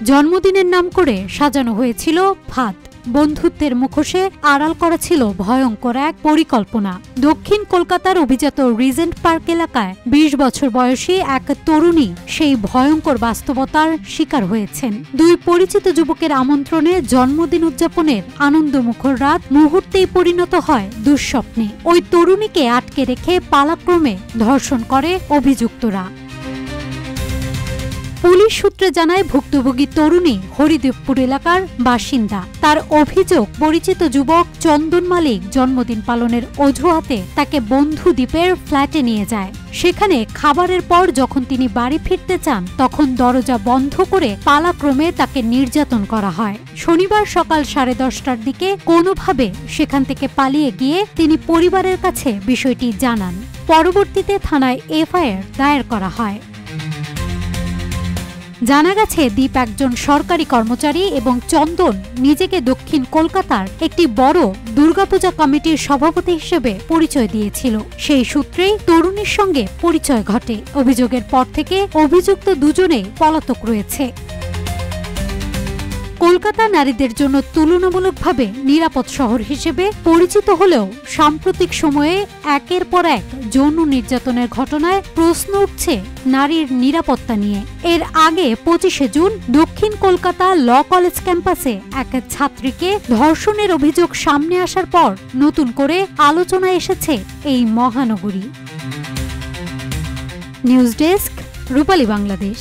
জন্মদিনের নাম করে সাজানো হয়েছিল ফাঁদ। বন্ধুত্বের মুখোশে আড়াল করা ছিল ভয়ঙ্কর এক পরিকল্পনা। দক্ষিণ কলকাতার অভিজাত রিজেন্ট পার্ক এলাকায় ২০ বছর বয়সী এক তরুণী সেই ভয়ঙ্কর বাস্তবতার শিকার হয়েছেন। দুই পরিচিত যুবকের আমন্ত্রণে জন্মদিন উদযাপনের আনন্দমুখর রাত মুহূর্তেই পরিণত হয় দুঃস্বপ্নে। ওই তরুণীকে আটকে রেখে পালাক্রমে ধর্ষণ করে অভিযুক্তরা। পুলিশ সূত্রে জানায়, ভুক্তভোগী তরুণী হরিদেবপুর এলাকার বাসিন্দা। তার অভিযোগ, পরিচিত যুবক চন্দন মালিক জন্মদিন পালনের অজুহাতে তাকে বন্ধু দ্বীপের ফ্ল্যাটে নিয়ে যায়। সেখানে খাবারের পর যখন তিনি বাড়ি ফিরতে চান, তখন দরজা বন্ধ করে পালাক্রমে তাকে নির্যাতন করা হয়। শনিবার সকাল 10:30টার দিকে কোনোভাবে সেখান থেকে পালিয়ে গিয়ে তিনি পরিবারের কাছে বিষয়টি জানান। পরবর্তীতে থানায় এফআইআর দায়ের করা হয়। জানা গেছে, দীপ একজন সরকারি কর্মচারী এবং চন্দন নিজেকে দক্ষিণ কলকাতার একটি বড় দুর্গাপূজা কমিটির সভাপতি হিসেবে পরিচয় দিয়েছিল। সেই সূত্রেই তরুণীর সঙ্গে পরিচয় ঘটে। অভিযোগের পর থেকে অভিযুক্ত দুজনেই পলাতক রয়েছে। কলকাতা নারীদের জন্য তুলনামূলকভাবে নিরাপদ শহর হিসেবে পরিচিত হলেও সাম্প্রতিক সময়ে একের পর এক যৌন নির্যাতনের ঘটনায় প্রশ্ন উঠছে নারীর নিরাপত্তা নিয়ে। এর আগে 25শে জুন দক্ষিণ কলকাতা ল কলেজ ক্যাম্পাসে এক ছাত্রীকে ধর্ষণের অভিযোগ সামনে আসার পর নতুন করে আলোচনায় এসেছে এই মহানগরী। নিউজ ডেস্ক, রূপালী বাংলাদেশ।